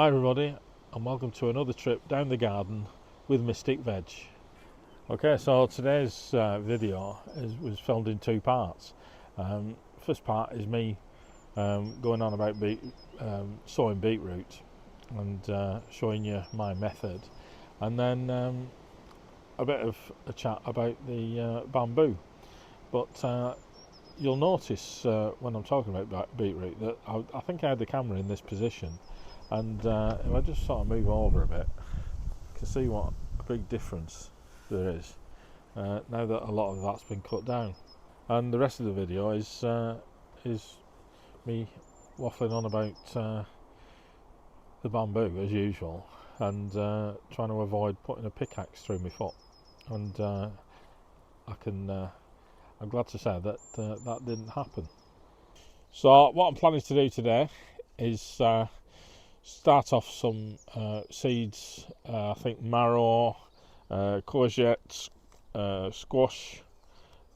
Hi everybody, and welcome to another trip down the garden with Mystic Veg. Okay, so today's video was filmed in two parts. First part is me going on about sowing beetroot and showing you my method, and then a bit of a chat about the bamboo. But you'll notice when I'm talking about beetroot that I think I had the camera in this position, and if I just sort of move over a bit, you can see what a big difference there is now that a lot of that's been cut down. And the rest of the video is me waffling on about the bamboo as usual, and trying to avoid putting a pickaxe through my foot. And I'm glad to say that that didn't happen. So what I'm planning to do today is start off some seeds. I think marrow, courgettes, squash,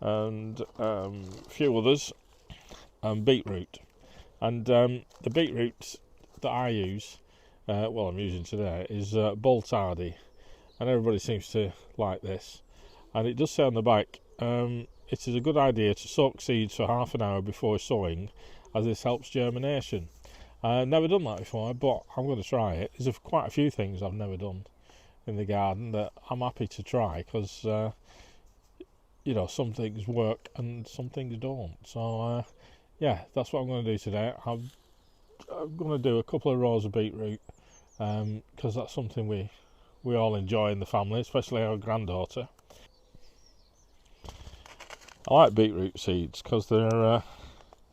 and a few others, and beetroot. And the beetroot that I use, I'm using today, is Bull Tardy, and everybody seems to like this. And it does say on the back, it is a good idea to soak seeds for half an hour before sowing, as this helps germination. I've never done that before, but I'm going to try it. There's quite a few things I've never done in the garden that I'm happy to try, because some things work and some things don't. So yeah, that's what I'm going to do today. I'm going to do a couple of rows of beetroot, because that's something we all enjoy in the family, especially our granddaughter. I like beetroot seeds because they're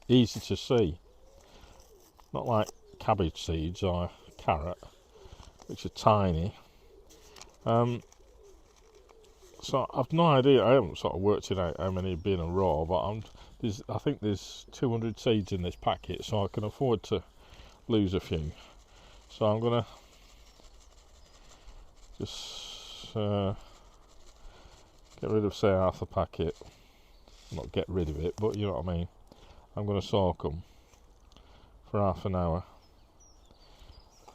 easy to see, not like cabbage seeds or carrot, which are tiny. So I've no idea. I haven't sort of worked it out how many have been a row, but I think there's 200 seeds in this packet, so I can afford to lose a few. So I'm gonna just get rid of, say, half the packet. Not get rid of it, but you know what I mean. I'm going to soak them for half an hour,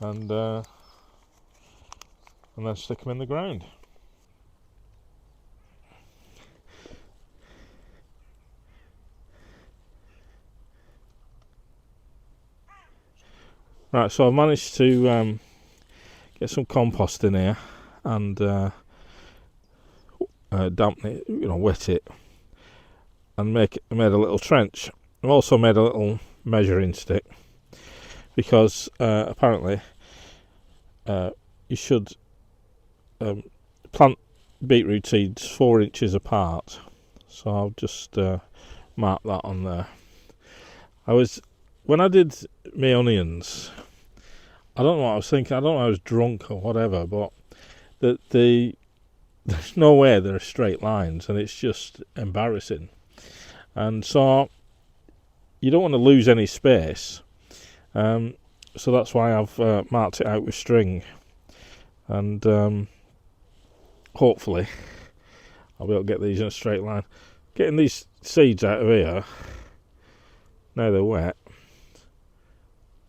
and then stick them in the ground. Right, so I've managed to get some compost in here and dampen it, wet it, and made a little trench. I've also made a little measuring stick, because apparently you should plant beetroot seeds 4 inches apart. So I'll just mark that on there. When I did my onions, I don't know what I was thinking. I don't know if I was drunk or whatever, but there's no way there are straight lines, and it's just embarrassing. And so you don't want to lose any space, so that's why I've marked it out with string, and hopefully I'll be able to get these in a straight line. Getting these seeds out of here, now they're wet,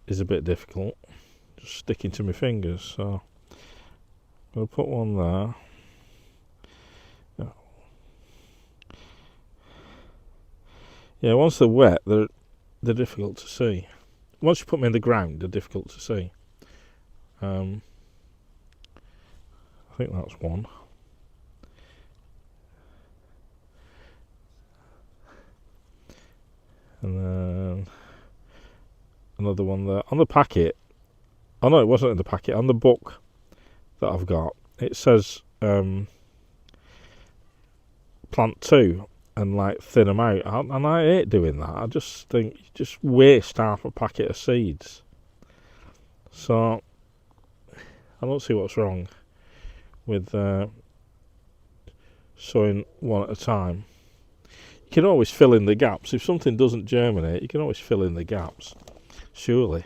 is a bit difficult, just sticking to my fingers. So I'm going to put one there. Yeah, once they're wet, they're difficult to see. Once you put them in the ground, they're difficult to see. I think that's one. And then another one there. On the packet, oh no, it wasn't in the packet. On the book that I've got, it says plant 2 and like thin them out. And I hate doing that. I just think you just waste half a packet of seeds. So I don't see what's wrong with sowing one at a time. You can always fill in the gaps. If something doesn't germinate, you can always fill in the gaps, surely.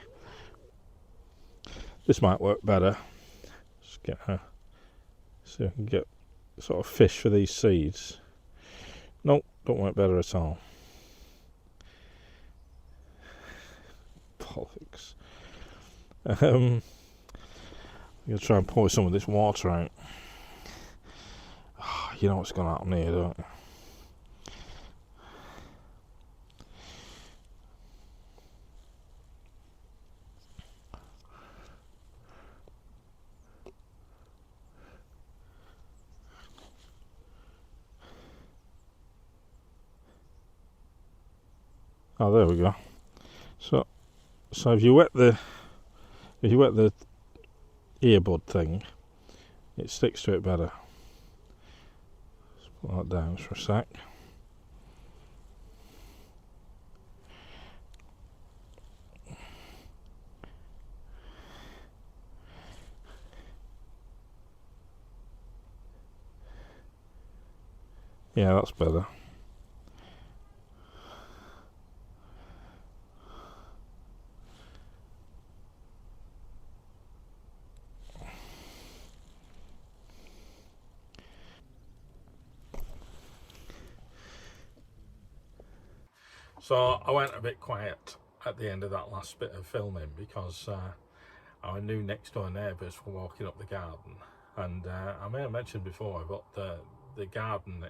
This might work better. Just get so I can get sort of fish for these seeds. Nope, don't work better at all. Bollocks. I'm going to try and pour some of this water out. Oh, you know what's going to happen here, don't you? Oh, there we go. So if you wet the earbud thing, it sticks to it better. Let's put that down for a sec. Yeah, that's better. So I went a bit quiet at the end of that last bit of filming because our new next door neighbours were walking up the garden, and I may have mentioned before, but the garden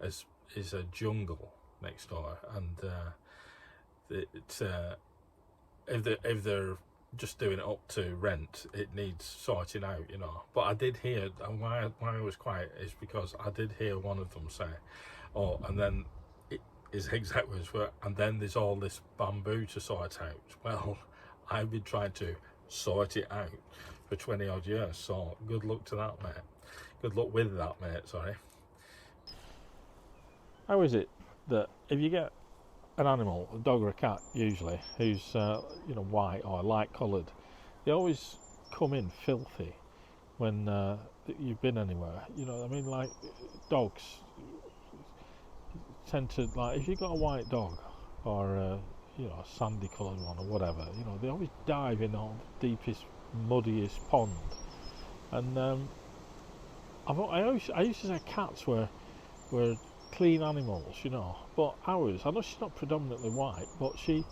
is a jungle next door, and if they're just doing it up to rent, it needs sorting out, you know. But I did hear, and why I was quiet is because I did hear one of them say, "Oh," and then his exact words were, "And then there's all this bamboo to sort out." Well, I've been trying to sort it out for 20 odd years, so good luck to that, mate. Good luck with that, mate, sorry. How is it that if you get an animal, a dog or a cat usually, who's white or light coloured, they always come in filthy when you've been anywhere? You know, I mean, like dogs tend to, like, if you've got a white dog or a sandy coloured one or whatever, you know, they always dive in all the deepest, muddiest pond. And I used to say cats were clean animals, you know, but ours, I know she's not predominantly white, but she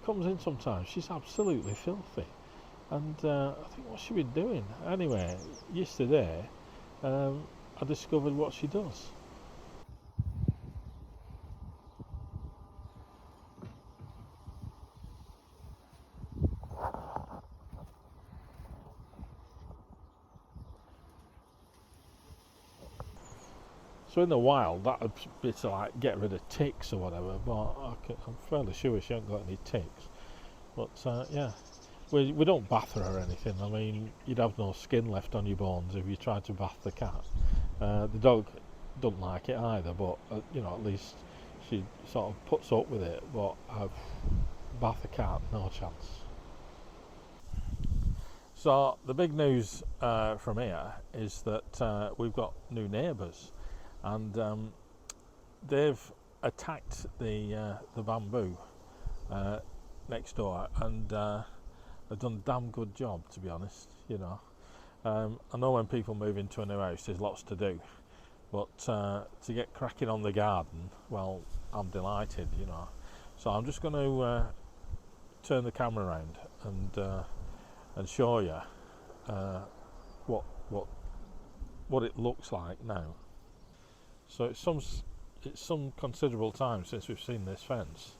comes in sometimes. She's absolutely filthy, and I think what's she been doing? Anyway, yesterday I discovered what she does. So in the wild, that would be to like get rid of ticks or whatever, but I'm fairly sure she hasn't got any ticks. But yeah, we don't bath her or anything. I mean, you'd have no skin left on your bones if you tried to bath the cat. The dog doesn't like it either, but at least she sort of puts up with it. But bath a cat, no chance. So the big news from here is that we've got new neighbours, and they've attacked the bamboo next door, and they've done a damn good job, to be honest. I know when people move into a new house, there's lots to do, but to get cracking on the garden, well, I'm delighted. So I'm just going to turn the camera around and show you what it looks like now. So it's some considerable time since we've seen this fence,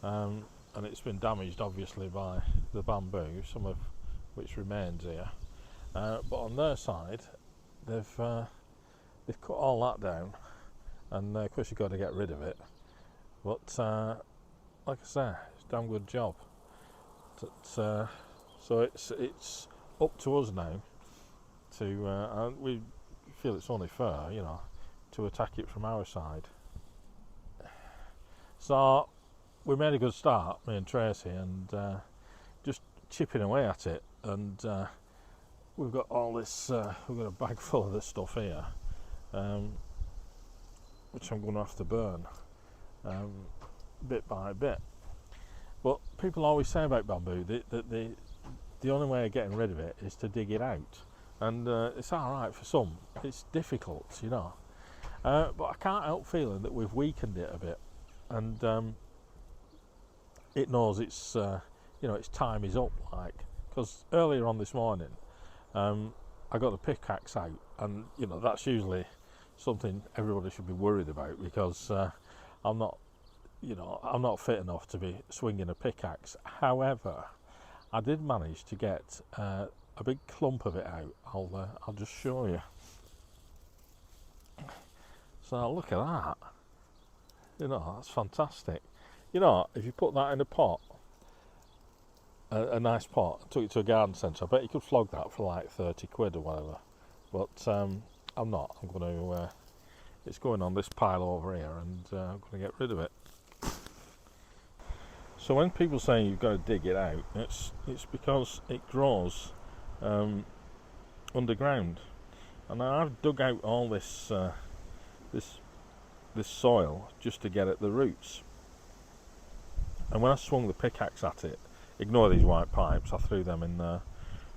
and it's been damaged obviously by the bamboo, some of which remains here. But on their side, they've cut all that down, and of course you've got to get rid of it. But like I say, it's a damn good job. So it's up to us now to, and we feel it's only fair, to attack it from our side. So we made a good start, me and Tracy, and just chipping away at it. And we've got all this, we've got a bag full of this stuff here, which I'm going to have to burn bit by bit. But people always say about bamboo that the only way of getting rid of it is to dig it out. And it's alright for some, it's difficult, but I can't help feeling that we've weakened it a bit, and it knows its time is up, because earlier on this morning I got the pickaxe out, and you know that's usually something everybody should be worried about, because I'm not fit enough to be swinging a pickaxe. However, I did manage to get a big clump of it out. I'll just show you. So look at that. You know, that's fantastic. You know, if you put that in a pot, a nice pot, took it to a garden centre, I bet you could flog that for like 30 quid or whatever. But I'm not. I'm going to. It's going on this pile over here, and I'm going to get rid of it. So when people say you've got to dig it out, it's because it grows underground, and I've dug out all this soil just to get at the roots. And when I swung the pickaxe at it, ignore these white pipes, I threw them in there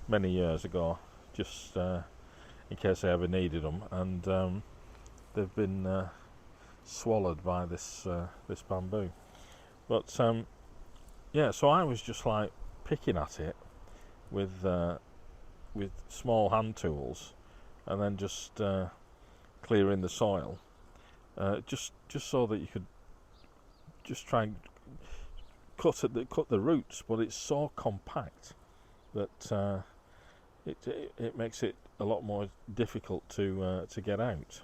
many years ago, just in case I ever needed them, and they've been swallowed by this bamboo. But yeah, so I was just like picking at it with small hand tools, and then just clearing the soil, just so that you could just try and cut the roots. But it's so compact that it makes it a lot more difficult to get out.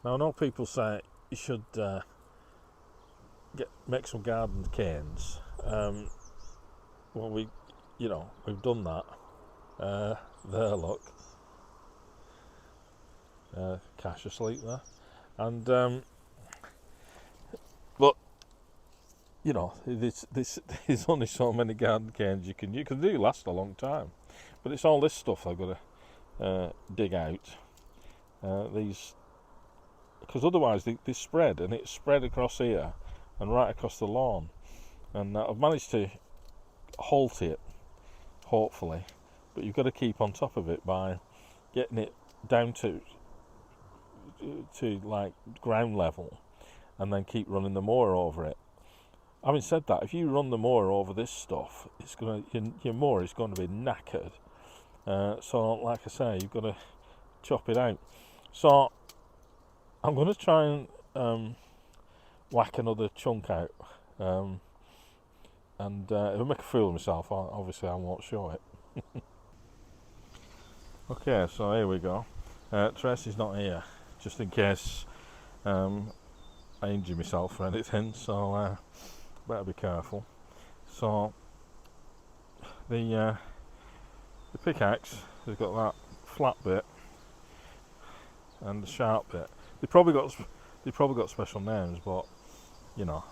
Now I know people say you should make some garden canes. Well, we've done that. There, look. Cash asleep there, and but you know, there's only so many garden canes you can do last a long time. But it's all this stuff I've got to dig out. These, because otherwise they spread, and it's spread across here and right across the lawn. And I've managed to halt it, hopefully, but you've got to keep on top of it by getting it down to like ground level, and then keep running the mower over it. Having said that, if you run the mower over this stuff, your mower is going to be knackered. So, like I say, you've got to chop it out. So, I'm going to try and whack another chunk out. And if I make a fool of myself, obviously I won't show it. Okay, so here we go. Tracy's not here, just in case I injure myself or anything, so better be careful. So the pickaxe has got that flat bit and the sharp bit. They probably got special names, but you know,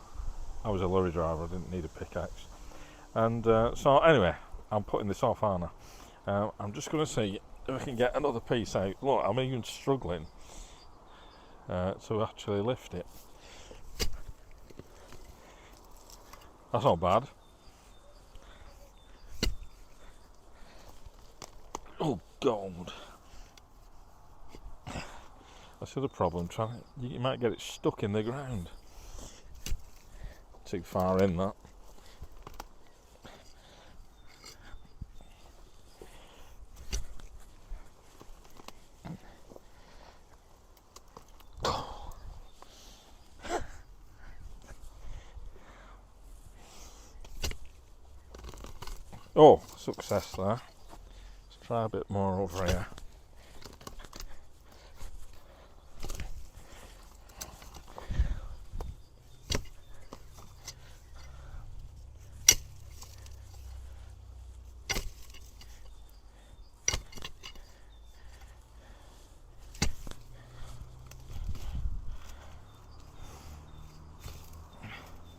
I was a lorry driver, I didn't need a pickaxe. And so anyway, I'm putting this off, aren't I? I'm just going to see if I can get another piece out. Look, I'm even struggling to actually lift it. That's not bad. Oh God. That's the other problem, you might get it stuck in the ground. Too far in that. Oh, success there. Let's try a bit more over here.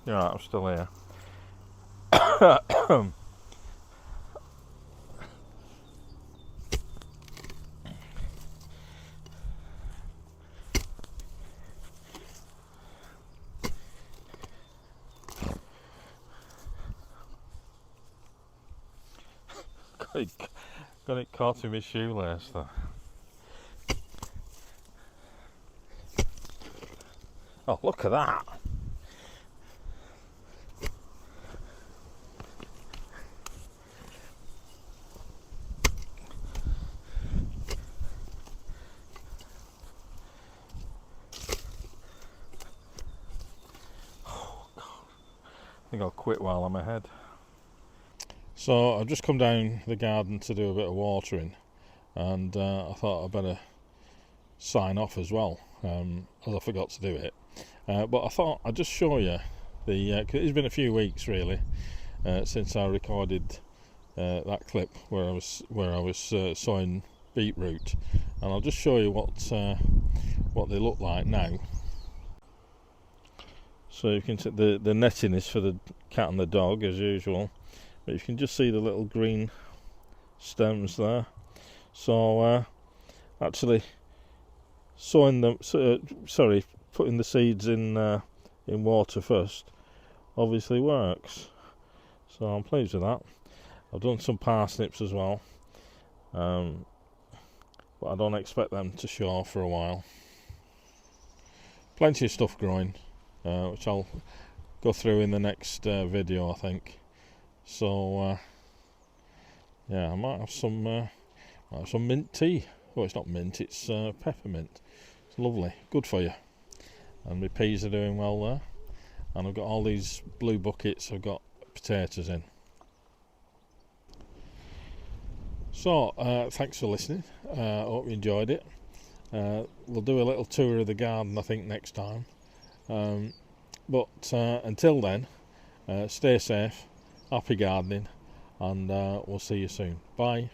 You're right, I'm still here. Got it caught in my shoelace there. Oh, look at that. think I'll quit while I'm ahead. So I've just come down the garden to do a bit of watering, and I thought I'd better sign off as well, as I forgot to do it. But I thought I'd just show you the. 'Cause it's been a few weeks really since I recorded that clip where I was sowing beetroot, and I'll just show you what they look like now. So you can see the netting is for the cat and the dog as usual, but you can just see the little green stems there. So actually sowing them, putting the seeds in water first obviously works. So I'm pleased with that. I've done some parsnips as well, but I don't expect them to show for a while. Plenty of stuff growing, which I'll go through in the next video, I think. So yeah, I might have some mint tea. Oh, it's not mint, it's peppermint. It's lovely, good for you. And my peas are doing well there. And I've got all these blue buckets I've got potatoes in. So thanks for listening. I hope you enjoyed it. We'll do a little tour of the garden I think next time. But until then, stay safe, happy gardening, and we'll see you soon. Bye.